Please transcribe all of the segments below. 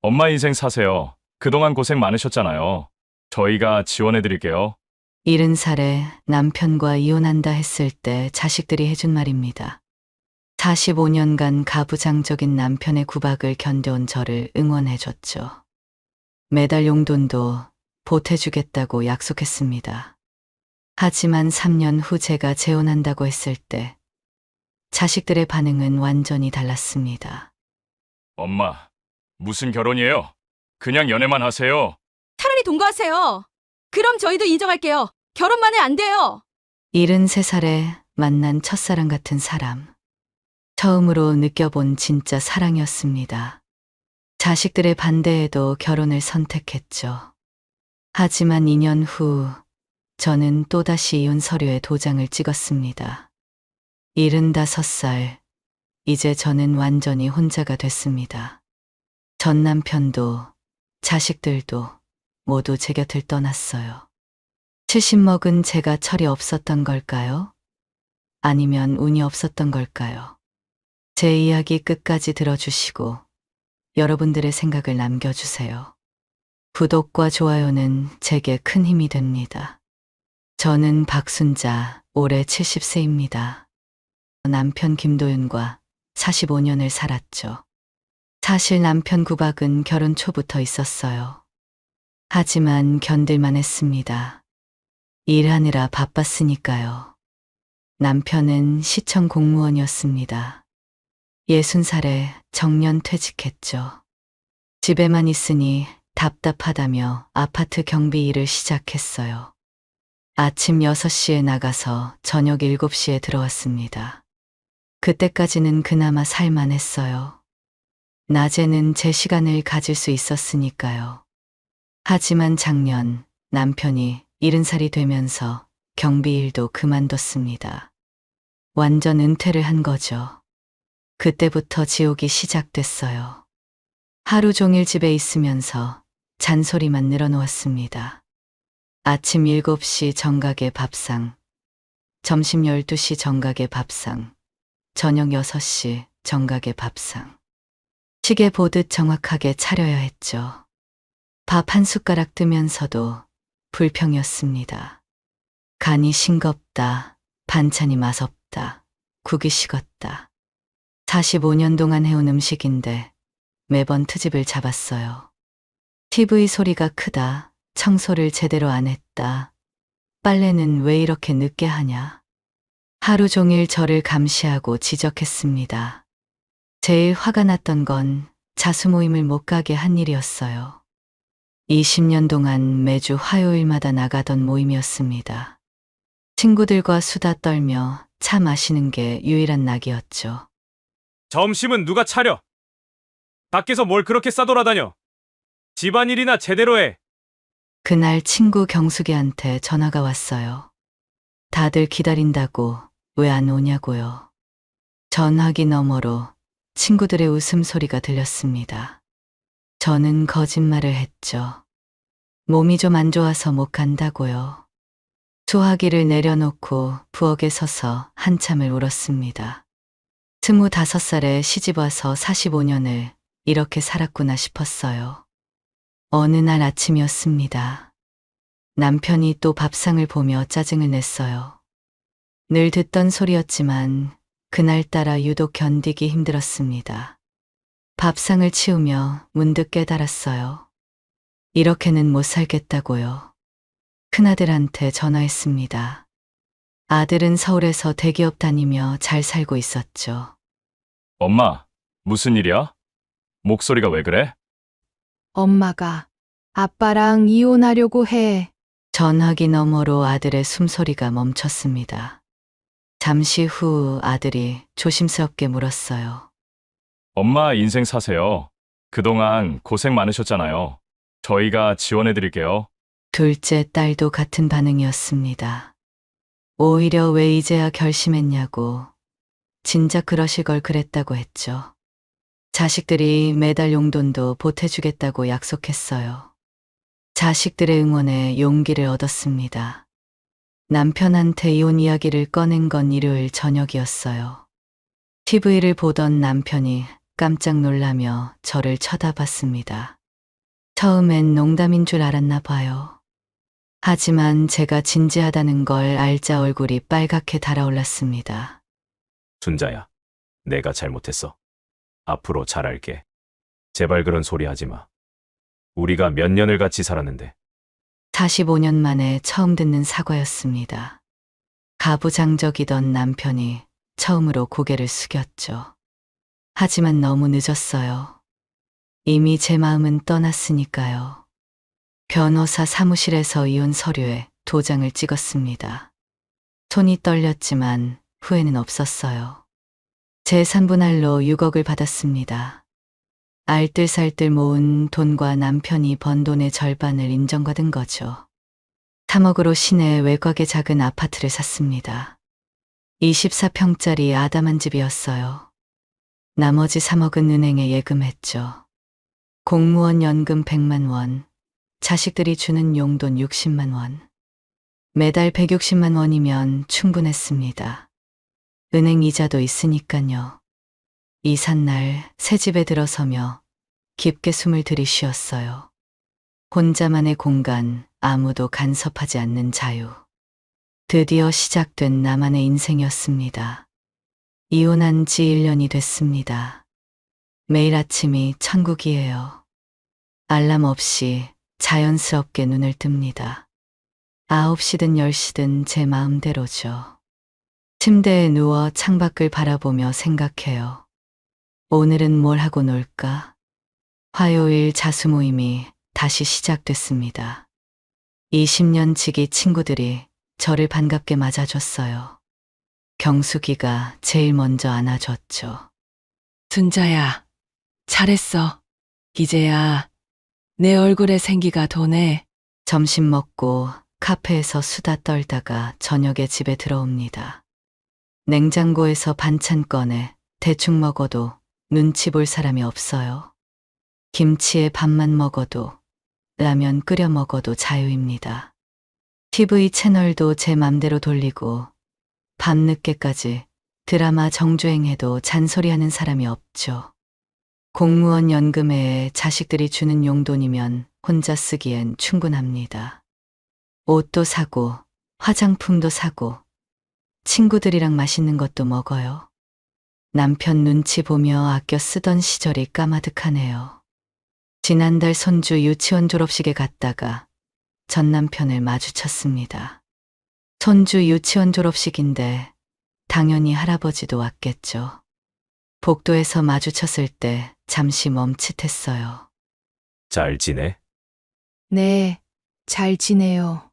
엄마 인생 사세요. 그동안 고생 많으셨잖아요. 저희가 지원해드릴게요. 70살에 남편과 이혼한다 했을 때 자식들이 해준 말입니다. 45년간 가부장적인 남편의 구박을 견뎌온 저를 응원해줬죠. 매달 용돈도 보태주겠다고 약속했습니다. 하지만 3년 후 제가 재혼한다고 했을 때 자식들의 반응은 완전히 달랐습니다. 엄마, 무슨 결혼이에요? 그냥 연애만 하세요. 차라리 동거하세요. 그럼 저희도 인정할게요. 결혼만은 안 돼요. 73살에 만난 첫사랑 같은 사람. 처음으로 느껴본 진짜 사랑이었습니다. 자식들의 반대에도 결혼을 선택했죠. 하지만 2년 후 저는 또다시 이혼 서류에 도장을 찍었습니다. 75살, 이제 저는 완전히 혼자가 됐습니다. 전 남편도 자식들도 모두 제 곁을 떠났어요. 70 먹은 제가 철이 없었던 걸까요? 아니면 운이 없었던 걸까요? 제 이야기 끝까지 들어주시고 여러분들의 생각을 남겨주세요. 구독과 좋아요는 제게 큰 힘이 됩니다. 저는 박순자, 올해 70세입니다. 남편 김도윤과 45년을 살았죠. 사실 남편 구박은 결혼 초부터 있었어요. 하지만 견딜만 했습니다. 일하느라 바빴으니까요. 남편은 시청 공무원이었습니다. 60살에 정년 퇴직했죠. 집에만 있으니 답답하다며 아파트 경비 일을 시작했어요. 아침 6시에 나가서 저녁 7시에 들어왔습니다. 그때까지는 그나마 살만했어요. 낮에는 제 시간을 가질 수 있었으니까요. 하지만 작년 남편이 70살이 되면서 경비 일도 그만뒀습니다. 완전 은퇴를 한 거죠. 그때부터 지옥이 시작됐어요. 하루 종일 집에 있으면서 잔소리만 늘어놓았습니다. 아침 7시 정각에 밥상, 점심 12시 정각에 밥상, 저녁 6시 정각에 밥상. 시계 보듯 정확하게 차려야 했죠. 밥 한 숟가락 뜨면서도 불평이었습니다. 간이 싱겁다, 반찬이 맛없다, 국이 식었다. 45년 동안 해온 음식인데 매번 트집을 잡았어요. TV 소리가 크다, 청소를 제대로 안 했다, 빨래는 왜 이렇게 늦게 하냐. 하루 종일 저를 감시하고 지적했습니다. 제일 화가 났던 건 자수 모임을 못 가게 한 일이었어요. 20년 동안 매주 화요일마다 나가던 모임이었습니다. 친구들과 수다 떨며 차 마시는 게 유일한 낙이었죠. 점심은 누가 차려? 밖에서 뭘 그렇게 싸돌아다녀? 집안일이나 제대로 해. 그날 친구 경숙이한테 전화가 왔어요. 다들 기다린다고 왜 안 오냐고요. 전화기 너머로 친구들의 웃음소리가 들렸습니다. 저는 거짓말을 했죠. 몸이 좀 안 좋아서 못 간다고요. 수화기를 내려놓고 부엌에 서서 한참을 울었습니다. 25살에 시집와서 45년을 이렇게 살았구나 싶었어요. 어느 날 아침이었습니다. 남편이 또 밥상을 보며 짜증을 냈어요. 늘 듣던 소리였지만 그날따라 유독 견디기 힘들었습니다. 밥상을 치우며 문득 깨달았어요. 이렇게는 못 살겠다고요. 큰아들한테 전화했습니다. 아들은 서울에서 대기업 다니며 잘 살고 있었죠. 엄마, 무슨 일이야? 목소리가 왜 그래? 엄마가 아빠랑 이혼하려고 해. 전화기 너머로 아들의 숨소리가 멈췄습니다. 잠시 후 아들이 조심스럽게 물었어요. 엄마 인생 사세요. 그동안 고생 많으셨잖아요. 저희가 지원해드릴게요. 둘째 딸도 같은 반응이었습니다. 오히려 왜 이제야 결심했냐고, 진작 그러실 걸 그랬다고 했죠. 자식들이 매달 용돈도 보태주겠다고 약속했어요. 자식들의 응원에 용기를 얻었습니다. 남편한테 이혼 이야기를 꺼낸 건 일요일 저녁이었어요. TV를 보던 남편이 깜짝 놀라며 저를 쳐다봤습니다. 처음엔 농담인 줄 알았나 봐요. 하지만 제가 진지하다는 걸 알자 얼굴이 빨갛게 달아올랐습니다. 순자야, 내가 잘못했어. 앞으로 잘할게. 제발 그런 소리 하지 마. 우리가 몇 년을 같이 살았는데. 45년 만에 처음 듣는 사과였습니다. 가부장적이던 남편이 처음으로 고개를 숙였죠. 하지만 너무 늦었어요. 이미 제 마음은 떠났으니까요. 변호사 사무실에서 이혼 서류에 도장을 찍었습니다. 손이 떨렸지만 후회는 없었어요. 제 3분할로 6억을 받았습니다. 알뜰살뜰 모은 돈과 남편이 번 돈의 절반을 인정받은 거죠. 3억으로 시내 외곽의 작은 아파트를 샀습니다. 24평짜리 아담한 집이었어요. 나머지 3억은 은행에 예금했죠. 공무원 연금 100만 원, 자식들이 주는 용돈 60만 원. 매달 160만 원이면 충분했습니다. 은행 이자도 있으니까요. 이삿날 새 집에 들어서며 깊게 숨을 들이쉬었어요. 혼자만의 공간, 아무도 간섭하지 않는 자유. 드디어 시작된 나만의 인생이었습니다. 이혼한 지 1년이 됐습니다. 매일 아침이 천국이에요. 알람 없이 자연스럽게 눈을 뜹니다. 9시든 10시든 제 마음대로죠. 침대에 누워 창밖을 바라보며 생각해요. 오늘은 뭘 하고 놀까? 화요일 자수 모임이 다시 시작됐습니다. 20년 지기 친구들이 저를 반갑게 맞아줬어요. 경숙이가 제일 먼저 안아줬죠. 순자야, 잘했어. 이제야 내 얼굴에 생기가 도네. 점심 먹고 카페에서 수다 떨다가 저녁에 집에 들어옵니다. 냉장고에서 반찬 꺼내 대충 먹어도 눈치 볼 사람이 없어요. 김치에 밥만 먹어도 라면 끓여 먹어도 자유입니다. TV 채널도 제 맘대로 돌리고 밤늦게까지 드라마 정주행해도 잔소리하는 사람이 없죠. 공무원 연금에 자식들이 주는 용돈이면 혼자 쓰기엔 충분합니다. 옷도 사고 화장품도 사고 친구들이랑 맛있는 것도 먹어요. 남편 눈치 보며 아껴 쓰던 시절이 까마득하네요. 지난달 손주 유치원 졸업식에 갔다가 전 남편을 마주쳤습니다. 손주 유치원 졸업식인데 당연히 할아버지도 왔겠죠. 복도에서 마주쳤을 때 잠시 멈칫했어요. 잘 지내? 네, 잘 지내요.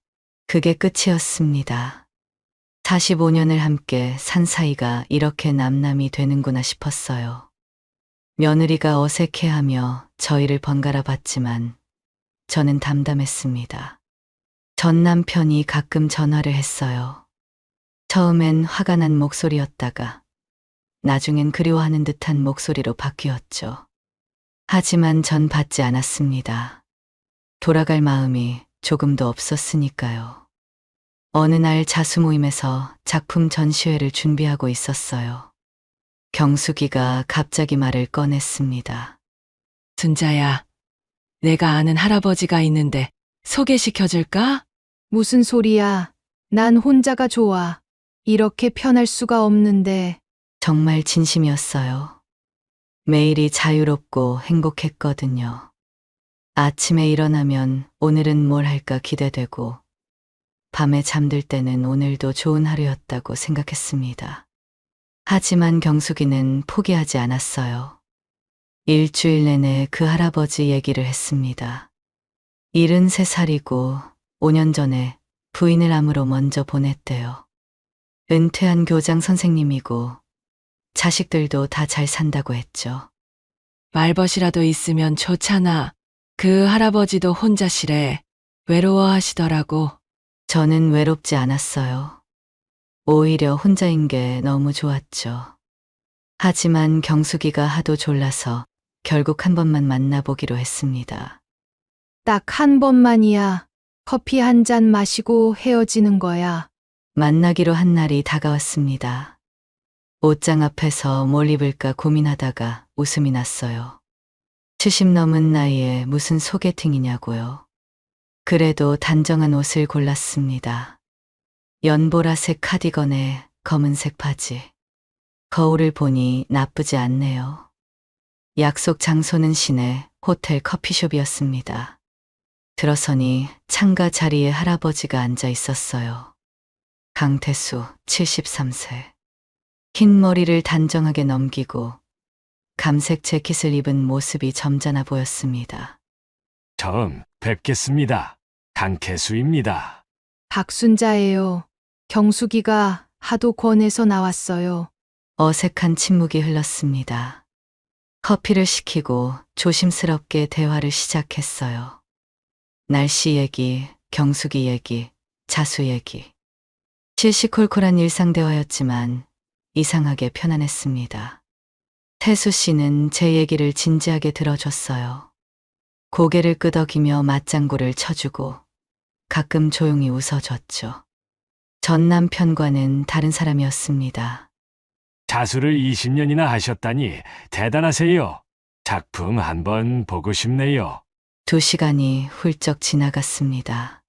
그게 끝이었습니다. 45년을 함께 산 사이가 이렇게 남남이 되는구나 싶었어요. 며느리가 어색해하며 저희를 번갈아 봤지만 저는 담담했습니다. 전 남편이 가끔 전화를 했어요. 처음엔 화가 난 목소리였다가 나중엔 그리워하는 듯한 목소리로 바뀌었죠. 하지만 전 받지 않았습니다. 돌아갈 마음이 조금도 없었으니까요. 어느 날 자수 모임에서 작품 전시회를 준비하고 있었어요. 경숙이가 갑자기 말을 꺼냈습니다. 순자야, 내가 아는 할아버지가 있는데 소개시켜줄까? 무슨 소리야? 난 혼자가 좋아. 이렇게 편할 수가 없는데. 정말 진심이었어요. 매일이 자유롭고 행복했거든요. 아침에 일어나면 오늘은 뭘 할까 기대되고 밤에 잠들 때는 오늘도 좋은 하루였다고 생각했습니다. 하지만 경숙이는 포기하지 않았어요. 일주일 내내 그 할아버지 얘기를 했습니다. 73살이고 5년 전에 부인을 암으로 먼저 보냈대요. 은퇴한 교장 선생님이고 자식들도 다 잘 산다고 했죠. 말벗이라도 있으면 좋잖아. 그 할아버지도 혼자시래. 외로워하시더라고. 저는 외롭지 않았어요. 오히려 혼자인 게 너무 좋았죠. 하지만 경숙이가 하도 졸라서 결국 한 번만 만나보기로 했습니다. 딱 한 번만이야. 커피 한 잔 마시고 헤어지는 거야. 만나기로 한 날이 다가왔습니다. 옷장 앞에서 뭘 입을까 고민하다가 웃음이 났어요. 70 넘은 나이에 무슨 소개팅이냐고요. 그래도 단정한 옷을 골랐습니다. 연보라색 카디건에 검은색 바지. 거울을 보니 나쁘지 않네요. 약속 장소는 시내 호텔 커피숍이었습니다. 들어서니 창가 자리에 할아버지가 앉아 있었어요. 강태수 73세. 흰 머리를 단정하게 넘기고 감색 재킷을 입은 모습이 점잖아 보였습니다. 처음 뵙겠습니다. 강태수입니다. 박순자예요. 경숙이가 하도 권해서 나왔어요. 어색한 침묵이 흘렀습니다. 커피를 시키고 조심스럽게 대화를 시작했어요. 날씨 얘기, 경숙이 얘기, 자수 얘기. 시시콜콜한 일상 대화였지만 이상하게 편안했습니다. 태수 씨는 제 얘기를 진지하게 들어줬어요. 고개를 끄덕이며 맞장구를 쳐주고 가끔 조용히 웃어줬죠. 전 남편과는 다른 사람이었습니다. 자수를 20년이나 하셨다니 대단하세요. 작품 한번 보고 싶네요. 2시간이 훌쩍 지나갔습니다.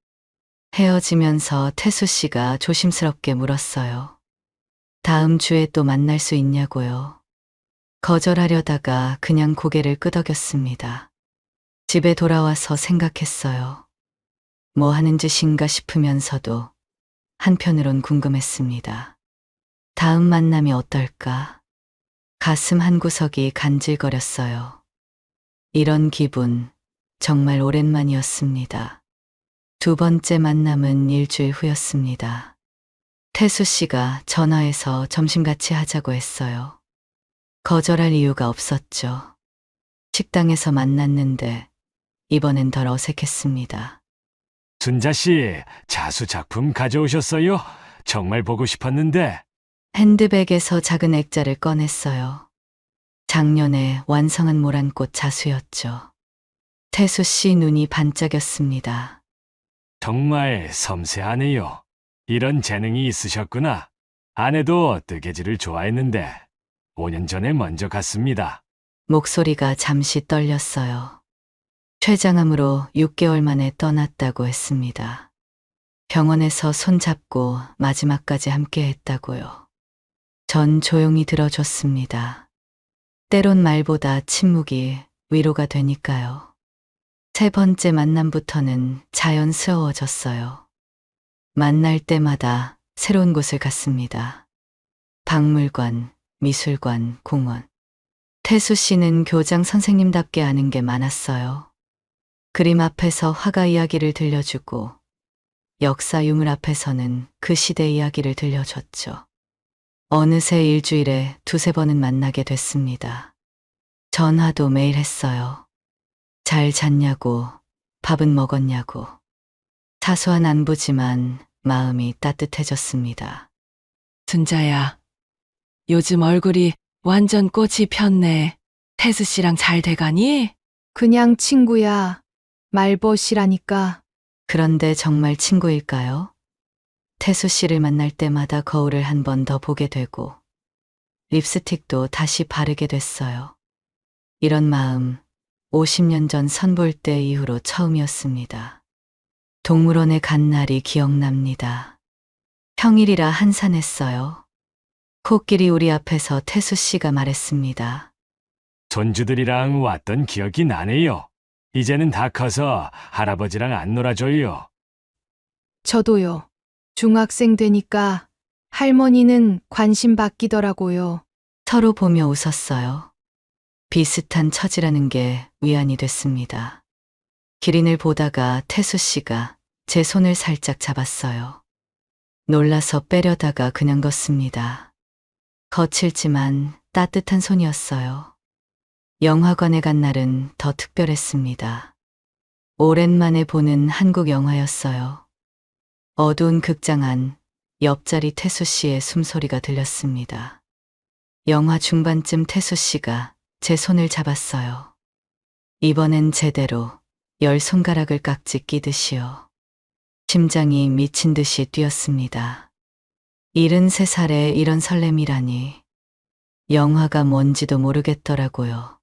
헤어지면서 태수 씨가 조심스럽게 물었어요. 다음 주에 또 만날 수 있냐고요. 거절하려다가 그냥 고개를 끄덕였습니다. 집에 돌아와서 생각했어요. 뭐 하는 짓인가 싶으면서도 한편으론 궁금했습니다. 다음 만남이 어떨까? 가슴 한구석이 간질거렸어요. 이런 기분 정말 오랜만이었습니다. 2번째 만남은 일주일 후였습니다. 태수 씨가 전화해서 점심 같이 하자고 했어요. 거절할 이유가 없었죠. 식당에서 만났는데 이번엔 덜 어색했습니다. 순자 씨, 자수 작품 가져오셨어요? 정말 보고 싶었는데. 핸드백에서 작은 액자를 꺼냈어요. 작년에 완성한 모란꽃 자수였죠. 태수 씨 눈이 반짝였습니다. 정말 섬세하네요. 이런 재능이 있으셨구나. 아내도 뜨개질을 좋아했는데 5년 전에 먼저 갔습니다. 목소리가 잠시 떨렸어요. 췌장암으로 6개월 만에 떠났다고 했습니다. 병원에서 손잡고 마지막까지 함께 했다고요. 전 조용히 들어줬습니다. 때론 말보다 침묵이 위로가 되니까요. 3번째 만남부터는 자연스러워졌어요. 만날 때마다 새로운 곳을 갔습니다. 박물관, 미술관, 공원. 태수 씨는 교장 선생님답게 아는 게 많았어요. 그림 앞에서 화가 이야기를 들려주고 역사 유물 앞에서는 그 시대 이야기를 들려줬죠. 어느새 일주일에 2-3번은 만나게 됐습니다. 전화도 매일 했어요. 잘 잤냐고, 밥은 먹었냐고. 사소한 안부지만 마음이 따뜻해졌습니다. 순자야, 요즘 얼굴이 완전 꽃이 폈네. 태수 씨랑 잘 돼가니? 그냥 친구야. 말벗이라니까. 그런데 정말 친구일까요? 태수 씨를 만날 때마다 거울을 한 번 더 보게 되고 립스틱도 다시 바르게 됐어요. 이런 마음 50년 전 선볼 때 이후로 처음이었습니다. 동물원에 간 날이 기억납니다. 평일이라 한산했어요. 코끼리 우리 앞에서 태수 씨가 말했습니다. 손주들이랑 왔던 기억이 나네요. 이제는 다 커서 할아버지랑 안 놀아줘요. 저도요. 중학생 되니까 할머니는 관심 바뀌더라고요. 서로 보며 웃었어요. 비슷한 처지라는 게 위안이 됐습니다. 기린을 보다가 태수 씨가 제 손을 살짝 잡았어요. 놀라서 빼려다가 그냥 뒀습니다. 거칠지만 따뜻한 손이었어요. 영화관에 간 날은 더 특별했습니다. 오랜만에 보는 한국 영화였어요. 어두운 극장 안 옆자리 태수 씨의 숨소리가 들렸습니다. 영화 중반쯤 태수 씨가 제 손을 잡았어요. 이번엔 제대로 10손가락을 깍지 끼듯이요. 심장이 미친 듯이 뛰었습니다. 73살에 이런 설렘이라니. 영화가 뭔지도 모르겠더라고요.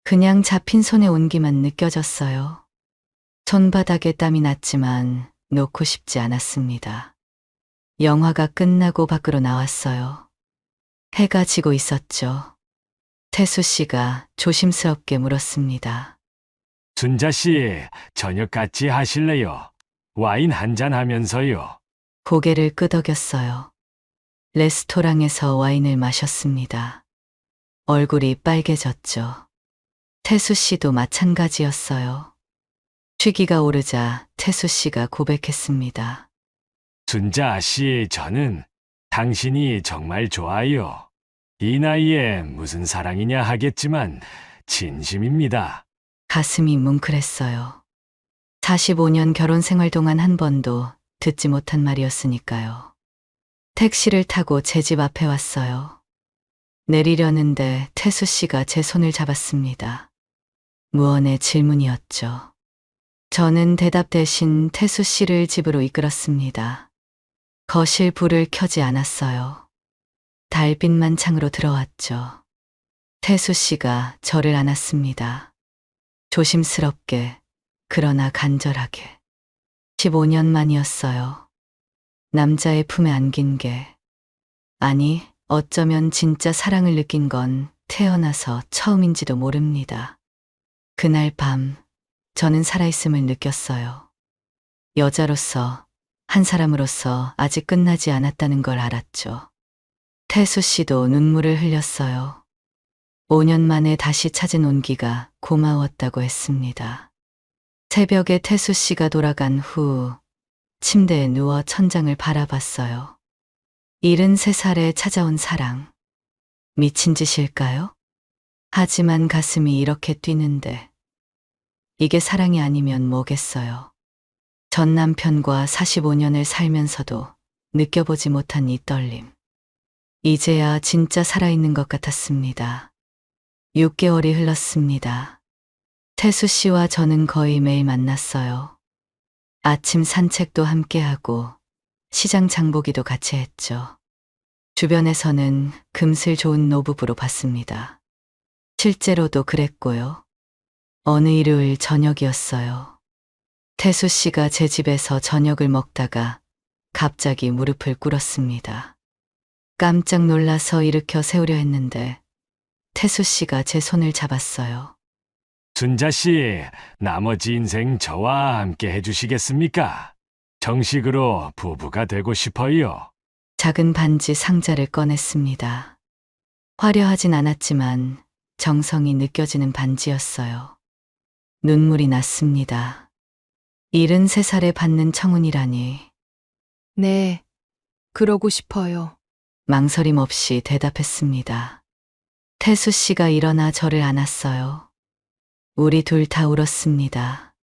그냥 잡힌 손의 온기만 느껴졌어요. 손바닥에 땀이 났지만 놓고 싶지 않았습니다. 영화가 끝나고 밖으로 나왔어요. 해가 지고 있었죠. 태수 씨가 조심스럽게 물었습니다. 순자 씨, 저녁 같이 하실래요? 와인 한잔 하면서요. 고개를 끄덕였어요. 레스토랑에서 와인을 마셨습니다. 얼굴이 빨개졌죠. 태수 씨도 마찬가지였어요. 취기가 오르자 태수 씨가 고백했습니다. 순자 씨, 저는 당신이 정말 좋아요. 이 나이에 무슨 사랑이냐 하겠지만 진심입니다. 가슴이 뭉클했어요. 45년 결혼 생활 동안 한 번도 듣지 못한 말이었으니까요. 택시를 타고 제 집 앞에 왔어요. 내리려는데 태수 씨가 제 손을 잡았습니다. 무언의 질문이었죠. 저는 대답 대신 태수 씨를 집으로 이끌었습니다. 거실 불을 켜지 않았어요. 달빛만 창으로 들어왔죠. 태수 씨가 저를 안았습니다. 조심스럽게, 그러나 간절하게. 15년 만이었어요. 남자의 품에 안긴 게, 아니, 어쩌면 진짜 사랑을 느낀 건 태어나서 처음인지도 모릅니다. 그날 밤, 저는 살아있음을 느꼈어요. 여자로서, 한 사람으로서 아직 끝나지 않았다는 걸 알았죠. 태수 씨도 눈물을 흘렸어요. 5년 만에 다시 찾은 온기가 고마웠다고 했습니다. 새벽에 태수 씨가 돌아간 후 침대에 누워 천장을 바라봤어요. 73살에 찾아온 사랑. 미친 짓일까요? 하지만 가슴이 이렇게 뛰는데 이게 사랑이 아니면 뭐겠어요. 전 남편과 45년을 살면서도 느껴보지 못한 이 떨림. 이제야 진짜 살아있는 것 같았습니다. 6개월이 흘렀습니다. 태수 씨와 저는 거의 매일 만났어요. 아침 산책도 함께하고 시장 장보기도 같이 했죠. 주변에서는 금슬 좋은 노부부로 봤습니다. 실제로도 그랬고요. 어느 일요일 저녁이었어요. 태수 씨가 제 집에서 저녁을 먹다가 갑자기 무릎을 꿇었습니다. 깜짝 놀라서 일으켜 세우려 했는데 태수 씨가 제 손을 잡았어요. 순자 씨, 나머지 인생 저와 함께 해주시겠습니까? 정식으로 부부가 되고 싶어요. 작은 반지 상자를 꺼냈습니다. 화려하진 않았지만 정성이 느껴지는 반지였어요. 눈물이 났습니다. 73살에 받는 청혼이라니. 네, 그러고 싶어요. 망설임 없이 대답했습니다. 태수 씨가 일어나 저를 안았어요. 우리 둘 다 울었습니다.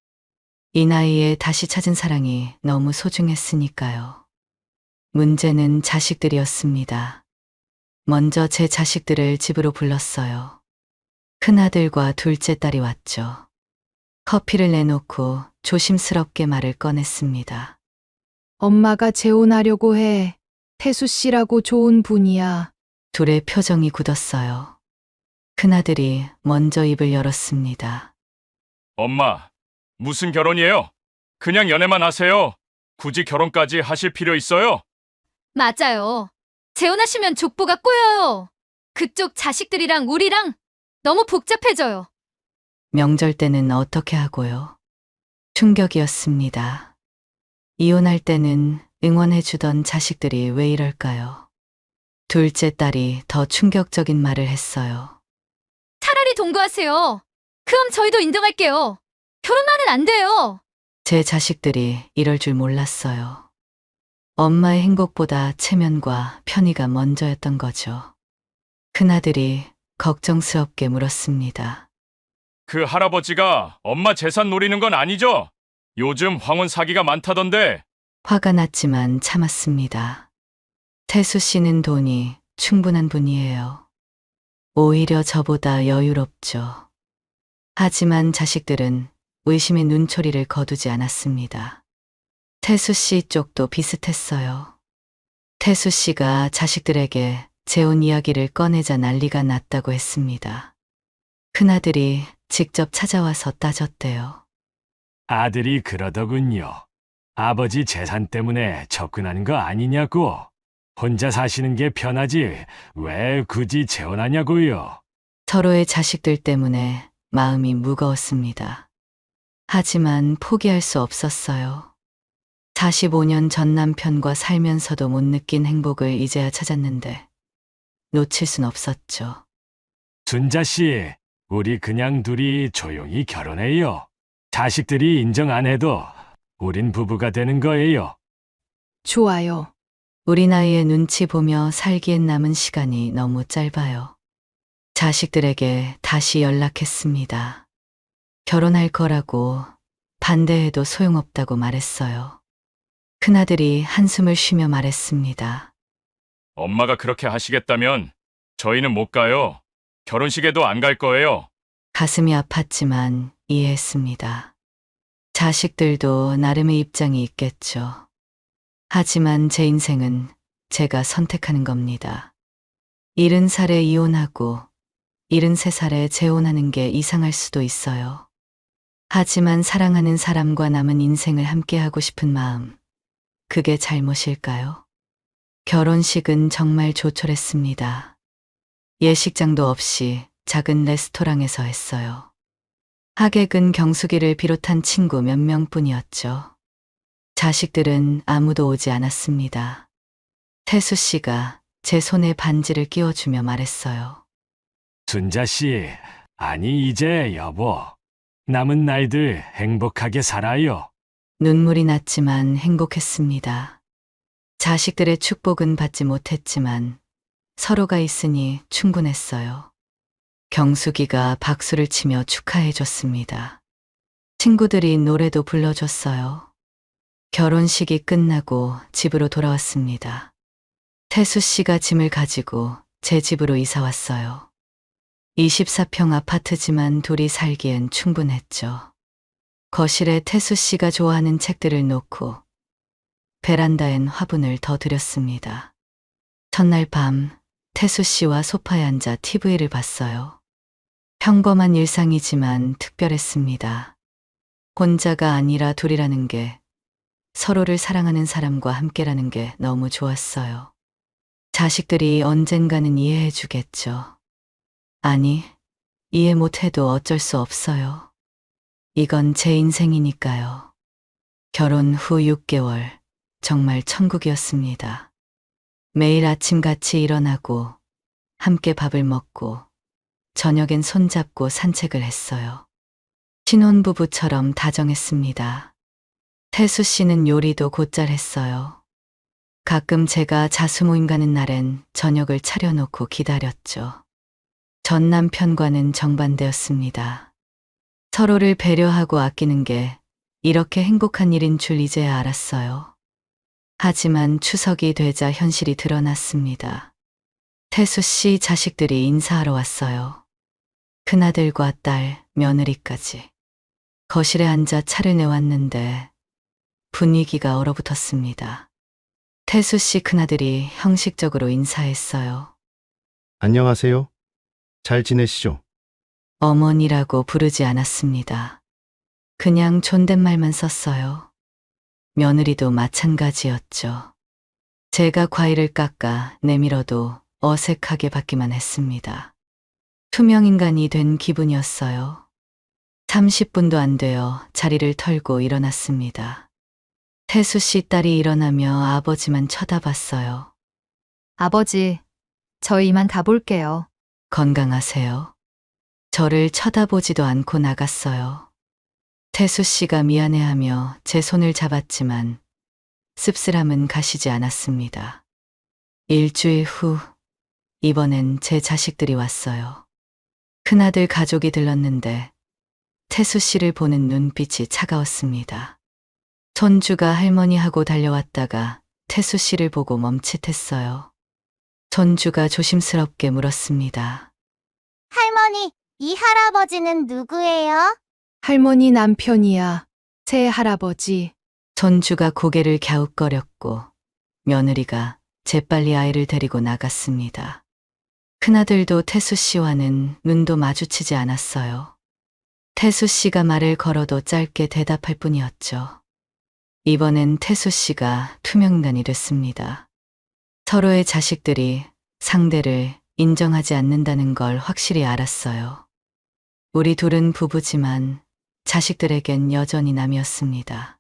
이 나이에 다시 찾은 사랑이 너무 소중했으니까요. 문제는 자식들이었습니다. 먼저 제 자식들을 집으로 불렀어요. 큰아들과 둘째 딸이 왔죠. 커피를 내놓고 조심스럽게 말을 꺼냈습니다. 엄마가 재혼하려고 해. 태수 씨라고 좋은 분이야. 둘의 표정이 굳었어요. 큰아들이 먼저 입을 열었습니다. 엄마, 무슨 결혼이에요? 그냥 연애만 하세요. 굳이 결혼까지 하실 필요 있어요? 맞아요. 재혼하시면 족보가 꼬여요. 그쪽 자식들이랑 우리랑 너무 복잡해져요. 명절 때는 어떻게 하고요? 충격이었습니다. 이혼할 때는 응원해주던 자식들이 왜 이럴까요? 둘째 딸이 더 충격적인 말을 했어요. 차라리 동거하세요. 그럼 저희도 인정할게요. 결혼만은 안 돼요. 제 자식들이 이럴 줄 몰랐어요. 엄마의 행복보다 체면과 편의가 먼저였던 거죠. 큰아들이 걱정스럽게 물었습니다. 그 할아버지가 엄마 재산 노리는 건 아니죠? 요즘 황혼 사기가 많다던데. 화가 났지만 참았습니다. 태수 씨는 돈이 충분한 분이에요. 오히려 저보다 여유롭죠. 하지만 자식들은 의심의 눈초리를 거두지 않았습니다. 태수 씨 쪽도 비슷했어요. 태수 씨가 자식들에게 재혼 이야기를 꺼내자 난리가 났다고 했습니다. 큰아들이 직접 찾아와서 따졌대요. 아들이 그러더군요. 아버지 재산 때문에 접근하는 거 아니냐고. 혼자 사시는 게 편하지 왜 굳이 재혼하냐고요. 서로의 자식들 때문에 마음이 무거웠습니다. 하지만 포기할 수 없었어요. 45년 전 남편과 살면서도 못 느낀 행복을 이제야 찾았는데 놓칠 순 없었죠. 순자 씨, 우리 그냥 둘이 조용히 결혼해요. 자식들이 인정 안 해도 우린 부부가 되는 거예요. 좋아요. 우리 나이에 눈치 보며 살기엔 남은 시간이 너무 짧아요. 자식들에게 다시 연락했습니다. 결혼할 거라고 반대해도 소용없다고 말했어요. 큰아들이 한숨을 쉬며 말했습니다. 엄마가 그렇게 하시겠다면 저희는 못 가요. 결혼식에도 안 갈 거예요. 가슴이 아팠지만 이해했습니다. 자식들도 나름의 입장이 있겠죠. 하지만 제 인생은 제가 선택하는 겁니다. 70살에 이혼하고 73살에 재혼하는 게 이상할 수도 있어요. 하지만 사랑하는 사람과 남은 인생을 함께하고 싶은 마음, 그게 잘못일까요? 결혼식은 정말 조촐했습니다. 예식장도 없이 작은 레스토랑에서 했어요. 하객은 경숙이를 비롯한 친구 몇 명뿐이었죠. 자식들은 아무도 오지 않았습니다. 태수 씨가 제 손에 반지를 끼워주며 말했어요. 순자 씨, 아니 이제 여보. 남은 날들 행복하게 살아요. 눈물이 났지만 행복했습니다. 자식들의 축복은 받지 못했지만 서로가 있으니 충분했어요. 경숙이가 박수를 치며 축하해줬습니다. 친구들이 노래도 불러줬어요. 결혼식이 끝나고 집으로 돌아왔습니다. 태수 씨가 짐을 가지고 제 집으로 이사 왔어요. 24평 아파트지만 둘이 살기엔 충분했죠. 거실에 태수 씨가 좋아하는 책들을 놓고 베란다엔 화분을 더 들였습니다. 첫날 밤 태수 씨와 소파에 앉아 TV를 봤어요. 평범한 일상이지만 특별했습니다. 혼자가 아니라 둘이라는 게, 서로를 사랑하는 사람과 함께라는 게 너무 좋았어요. 자식들이 언젠가는 이해해 주겠죠. 아니, 이해 못해도 어쩔 수 없어요. 이건 제 인생이니까요. 결혼 후 6개월, 정말 천국이었습니다. 매일 아침 같이 일어나고, 함께 밥을 먹고, 저녁엔 손잡고 산책을 했어요. 신혼부부처럼 다정했습니다. 태수 씨는 요리도 곧잘 했어요. 가끔 제가 자수모임 가는 날엔 저녁을 차려놓고 기다렸죠. 전 남편과는 정반대였습니다. 서로를 배려하고 아끼는 게 이렇게 행복한 일인 줄 이제야 알았어요. 하지만 추석이 되자 현실이 드러났습니다. 태수 씨 자식들이 인사하러 왔어요. 큰아들과 딸, 며느리까지. 거실에 앉아 차를 내왔는데 분위기가 얼어붙었습니다. 태수 씨 큰아들이 형식적으로 인사했어요. 안녕하세요. 잘 지내시죠? 어머니라고 부르지 않았습니다. 그냥 존댓말만 썼어요. 며느리도 마찬가지였죠. 제가 과일을 깎아 내밀어도 어색하게 받기만 했습니다. 투명인간이 된 기분이었어요. 30분도 안 되어 자리를 털고 일어났습니다. 태수 씨 딸이 일어나며 아버지만 쳐다봤어요. 아버지, 저 이만 가볼게요. 건강하세요. 저를 쳐다보지도 않고 나갔어요. 태수 씨가 미안해하며 제 손을 잡았지만 씁쓸함은 가시지 않았습니다. 일주일 후, 이번엔 제 자식들이 왔어요. 큰아들 가족이 들렀는데 태수 씨를 보는 눈빛이 차가웠습니다. 손주가 할머니하고 달려왔다가 태수 씨를 보고 멈칫했어요. 손주가 조심스럽게 물었습니다. 할머니, 이 할아버지는 누구예요? 할머니 남편이야. 새 할아버지. 손주가 고개를 갸웃거렸고 며느리가 재빨리 아이를 데리고 나갔습니다. 큰아들도 태수 씨와는 눈도 마주치지 않았어요. 태수 씨가 말을 걸어도 짧게 대답할 뿐이었죠. 이번엔 태수 씨가 투명단이 됐습니다. 서로의 자식들이 상대를 인정하지 않는다는 걸 확실히 알았어요. 우리 둘은 부부지만 자식들에겐 여전히 남이었습니다.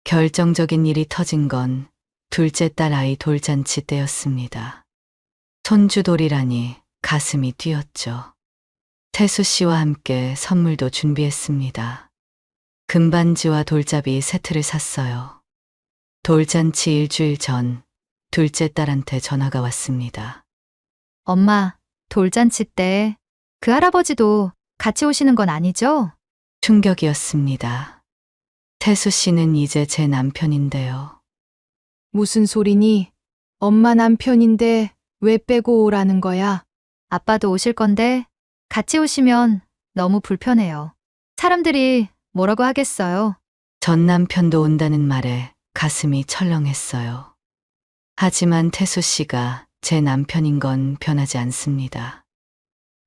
결정적인 일이 터진 건 둘째 딸 아이 돌잔치 때였습니다. 손주돌이라니 가슴이 뛰었죠. 태수 씨와 함께 선물도 준비했습니다. 금반지와 돌잡이 세트를 샀어요. 돌잔치 일주일 전 둘째 딸한테 전화가 왔습니다. 엄마, 돌잔치 때 그 할아버지도 같이 오시는 건 아니죠? 충격이었습니다. 태수 씨는 이제 제 남편인데요. 무슨 소리니? 엄마 남편인데 왜 빼고 오라는 거야? 아빠도 오실 건데 같이 오시면 너무 불편해요. 사람들이 뭐라고 하겠어요? 전 남편도 온다는 말에 가슴이 철렁했어요. 하지만 태수 씨가 제 남편인 건 변하지 않습니다.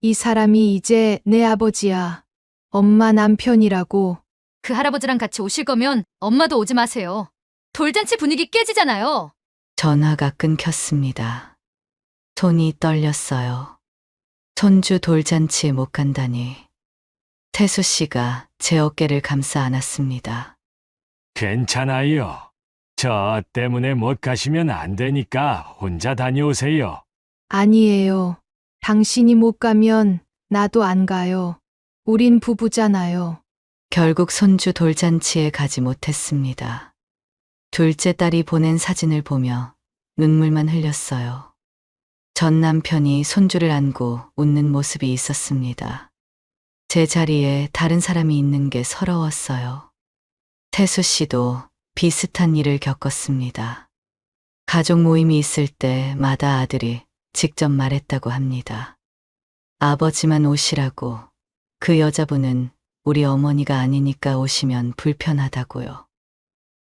이 사람이 이제 내 아버지야. 엄마 남편이라고. 그 할아버지랑 같이 오실 거면 엄마도 오지 마세요. 돌잔치 분위기 깨지잖아요. 전화가 끊겼습니다. 손이 떨렸어요. 손주 돌잔치에 못 간다니. 태수 씨가 제 어깨를 감싸 안았습니다. 괜찮아요. 저 때문에 못 가시면 안 되니까 혼자 다녀오세요. 아니에요. 당신이 못 가면 나도 안 가요. 우린 부부잖아요. 결국 손주 돌잔치에 가지 못했습니다. 둘째 딸이 보낸 사진을 보며 눈물만 흘렸어요. 전 남편이 손주를 안고 웃는 모습이 있었습니다. 제 자리에 다른 사람이 있는 게 서러웠어요. 태수 씨도 비슷한 일을 겪었습니다. 가족 모임이 있을 때마다 아들이 직접 말했다고 합니다. 아버지만 오시라고. 그 여자분은 우리 어머니가 아니니까 오시면 불편하다고요.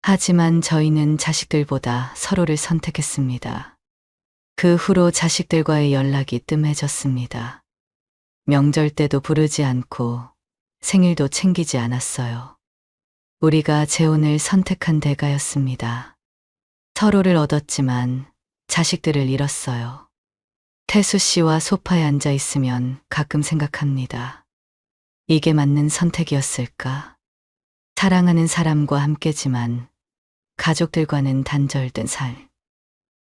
하지만 저희는 자식들보다 서로를 선택했습니다. 그 후로 자식들과의 연락이 뜸해졌습니다. 명절 때도 부르지 않고 생일도 챙기지 않았어요. 우리가 재혼을 선택한 대가였습니다. 서로를 얻었지만 자식들을 잃었어요. 태수 씨와 소파에 앉아 있으면 가끔 생각합니다. 이게 맞는 선택이었을까? 사랑하는 사람과 함께지만 가족들과는 단절된 삶.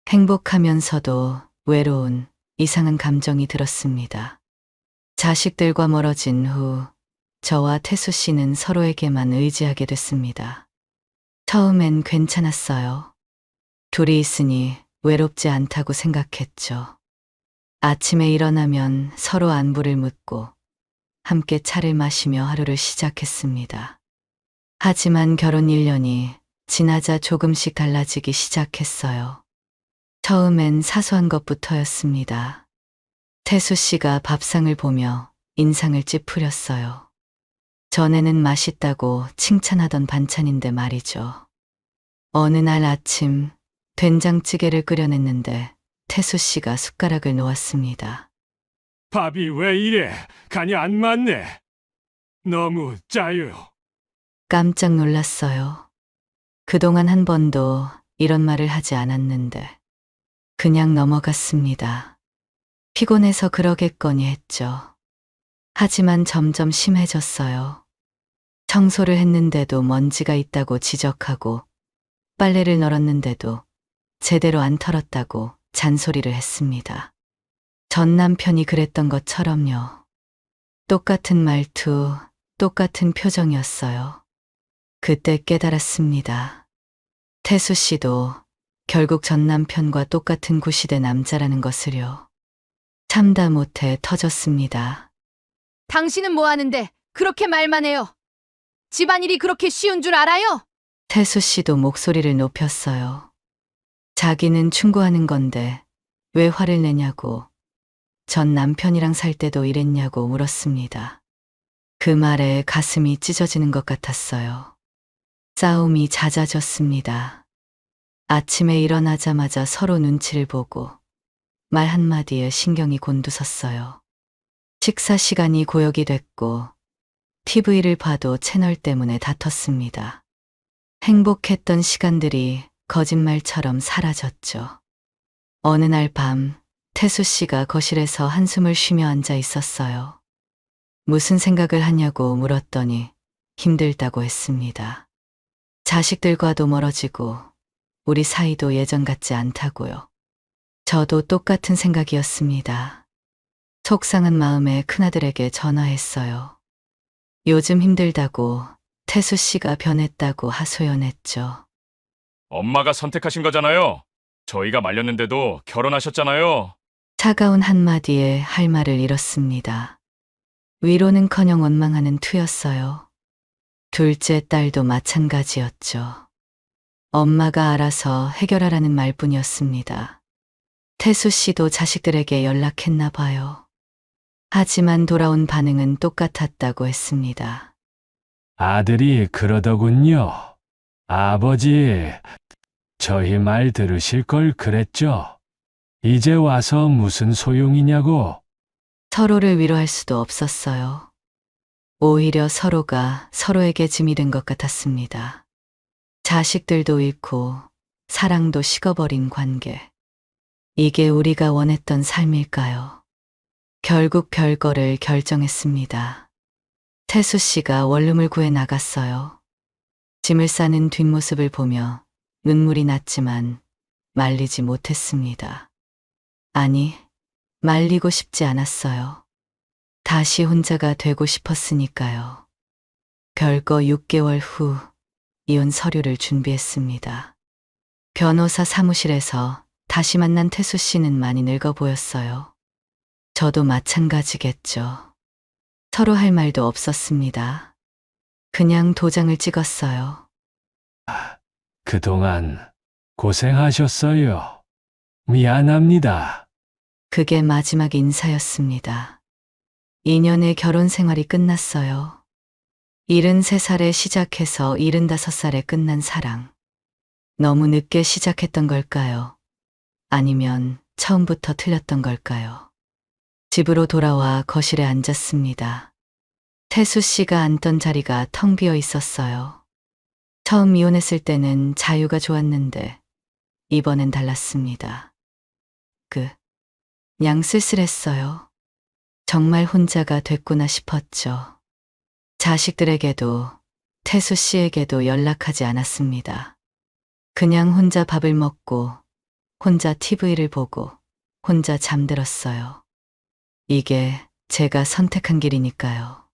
행복하면서도 외로운 이상한 감정이 들었습니다. 자식들과 멀어진 후 저와 태수 씨는 서로에게만 의지하게 됐습니다. 처음엔 괜찮았어요. 둘이 있으니 외롭지 않다고 생각했죠. 아침에 일어나면 서로 안부를 묻고 함께 차를 마시며 하루를 시작했습니다. 하지만 결혼 1년이 지나자 조금씩 달라지기 시작했어요. 처음엔 사소한 것부터였습니다. 태수 씨가 밥상을 보며 인상을 찌푸렸어요. 전에는 맛있다고 칭찬하던 반찬인데 말이죠. 어느 날 아침 된장찌개를 끓여냈는데 태수 씨가 숟가락을 놓았습니다. 밥이 왜 이래? 간이 안 맞네. 너무 짜요. 깜짝 놀랐어요. 그동안 한 번도 이런 말을 하지 않았는데 그냥 넘어갔습니다. 피곤해서 그러겠거니 했죠. 하지만 점점 심해졌어요. 청소를 했는데도 먼지가 있다고 지적하고 빨래를 널었는데도 제대로 안 털었다고 잔소리를 했습니다. 전 남편이 그랬던 것처럼요. 똑같은 말투, 똑같은 표정이었어요. 그때 깨달았습니다. 태수 씨도 결국 전 남편과 똑같은 구시대 남자라는 것을요. 참다 못해 터졌습니다. 당신은 뭐 하는데 그렇게 말만 해요? 집안일이 그렇게 쉬운 줄 알아요? 태수 씨도 목소리를 높였어요. 자기는 충고하는 건데 왜 화를 내냐고, 전 남편이랑 살 때도 이랬냐고 물었습니다. 그 말에 가슴이 찢어지는 것 같았어요. 싸움이 잦아졌습니다. 아침에 일어나자마자 서로 눈치를 보고 말 한마디에 신경이 곤두섰어요. 식사 시간이 고역이 됐고 TV를 봐도 채널 때문에 다퉜습니다. 행복했던 시간들이 거짓말처럼 사라졌죠. 어느 날 밤 태수 씨가 거실에서 한숨을 쉬며 앉아 있었어요. 무슨 생각을 하냐고 물었더니 힘들다고 했습니다. 자식들과도 멀어지고 우리 사이도 예전 같지 않다고요. 저도 똑같은 생각이었습니다. 속상한 마음에 큰아들에게 전화했어요. 요즘 힘들다고 태수 씨가 변했다고 하소연했죠. 엄마가 선택하신 거잖아요. 저희가 말렸는데도 결혼하셨잖아요. 차가운 한마디에 할 말을 잃었습니다. 위로는커녕 원망하는 투였어요. 둘째 딸도 마찬가지였죠. 엄마가 알아서 해결하라는 말뿐이었습니다. 태수 씨도 자식들에게 연락했나 봐요. 하지만 돌아온 반응은 똑같았다고 했습니다. 아들이 그러더군요. 아버지, 저희 말 들으실 걸 그랬죠. 이제 와서 무슨 소용이냐고. 서로를 위로할 수도 없었어요. 오히려 서로가 서로에게 짐이 된 것 같았습니다. 자식들도 잃고 사랑도 식어버린 관계. 이게 우리가 원했던 삶일까요? 결국 별거를 결정했습니다. 태수 씨가 원룸을 구해 나갔어요. 짐을 싸는 뒷모습을 보며 눈물이 났지만 말리지 못했습니다. 아니, 말리고 싶지 않았어요. 다시 혼자가 되고 싶었으니까요. 별거 6개월 후 이혼 서류를 준비했습니다. 변호사 사무실에서 다시 만난 태수 씨는 많이 늙어 보였어요. 저도 마찬가지겠죠. 서로 할 말도 없었습니다. 그냥 도장을 찍었어요. 그동안 고생하셨어요. 미안합니다. 그게 마지막 인사였습니다. 2년의 결혼 생활이 끝났어요. 73살에 시작해서 75살에 끝난 사랑. 너무 늦게 시작했던 걸까요? 아니면 처음부터 틀렸던 걸까요? 집으로 돌아와 거실에 앉았습니다. 태수 씨가 앉던 자리가 텅 비어 있었어요. 처음 이혼했을 때는 자유가 좋았는데 이번엔 달랐습니다. 그냥 쓸쓸했어요. 정말 혼자가 됐구나 싶었죠. 자식들에게도 태수 씨에게도 연락하지 않았습니다. 그냥 혼자 밥을 먹고 혼자 TV를 보고 혼자 잠들었어요. 이게 제가 선택한 길이니까요.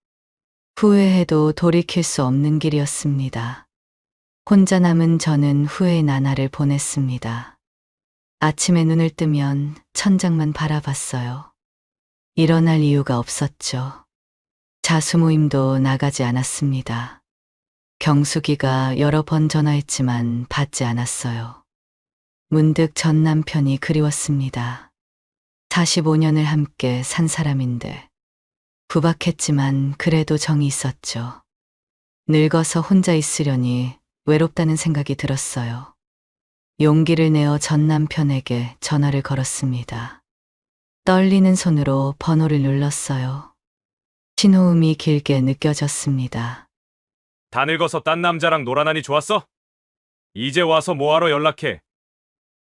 후회해도 돌이킬 수 없는 길이었습니다. 혼자 남은 저는 후회의 나날을 보냈습니다. 아침에 눈을 뜨면 천장만 바라봤어요. 일어날 이유가 없었죠. 자수 모임도 나가지 않았습니다. 경숙이가 여러 번 전화했지만 받지 않았어요. 문득 전 남편이 그리웠습니다. 45년을 함께 산 사람인데 구박했지만 그래도 정이 있었죠. 늙어서 혼자 있으려니 외롭다는 생각이 들었어요. 용기를 내어 전 남편에게 전화를 걸었습니다. 떨리는 손으로 번호를 눌렀어요. 신호음이 길게 느껴졌습니다. 다 늙어서 딴 남자랑 놀아나니 좋았어? 이제 와서 뭐하러 연락해?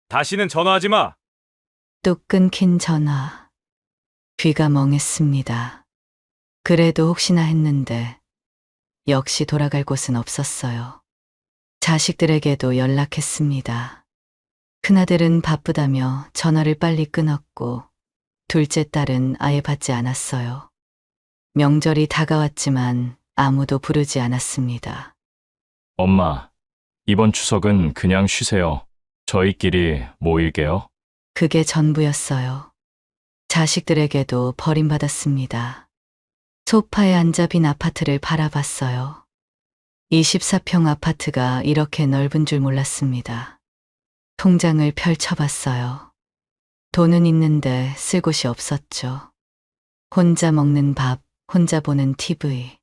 다시는 전화하지 마. 뚝 끊긴 전화. 귀가 멍했습니다. 그래도 혹시나 했는데 역시 돌아갈 곳은 없었어요. 자식들에게도 연락했습니다. 큰아들은 바쁘다며 전화를 빨리 끊었고 둘째 딸은 아예 받지 않았어요. 명절이 다가왔지만 아무도 부르지 않았습니다. 엄마, 이번 추석은 그냥 쉬세요. 저희끼리 모일게요. 그게 전부였어요. 자식들에게도 버림받았습니다. 소파에 앉아 빈 아파트를 바라봤어요. 24평 아파트가 이렇게 넓은 줄 몰랐습니다. 통장을 펼쳐봤어요. 돈은 있는데 쓸 곳이 없었죠. 혼자 먹는 밥, 혼자 보는 TV.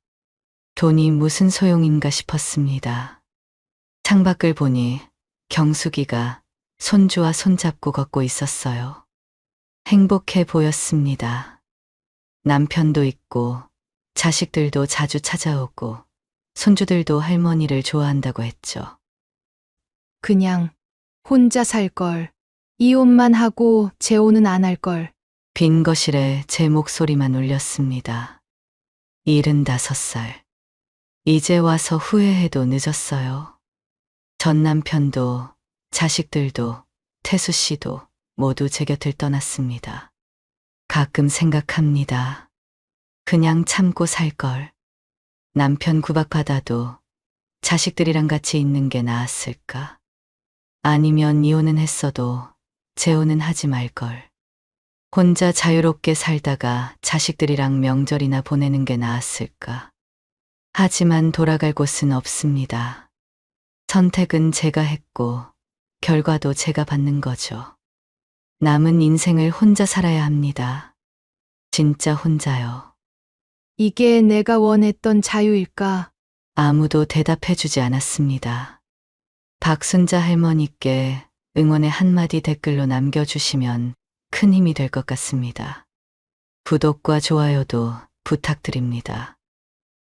돈이 무슨 소용인가 싶었습니다. 창밖을 보니 경숙이가 손주와 손잡고 걷고 있었어요. 행복해 보였습니다. 남편도 있고 자식들도 자주 찾아오고 손주들도 할머니를 좋아한다고 했죠. 그냥 혼자 살 걸. 이혼만 하고 재혼은 안 할 걸. 빈 거실에 제 목소리만 울렸습니다. 75살. 이제 와서 후회해도 늦었어요. 전 남편도 자식들도 태수 씨도 모두 제 곁을 떠났습니다. 가끔 생각합니다. 그냥 참고 살 걸. 남편 구박받아도 자식들이랑 같이 있는 게 나았을까? 아니면 이혼은 했어도 재혼은 하지 말 걸. 혼자 자유롭게 살다가 자식들이랑 명절이나 보내는 게 나았을까? 하지만 돌아갈 곳은 없습니다. 선택은 제가 했고 결과도 제가 받는 거죠. 남은 인생을 혼자 살아야 합니다. 진짜 혼자요. 이게 내가 원했던 자유일까? 아무도 대답해주지 않았습니다. 박순자 할머니께 응원의 한마디 댓글로 남겨주시면 큰 힘이 될 것 같습니다. 구독과 좋아요도 부탁드립니다.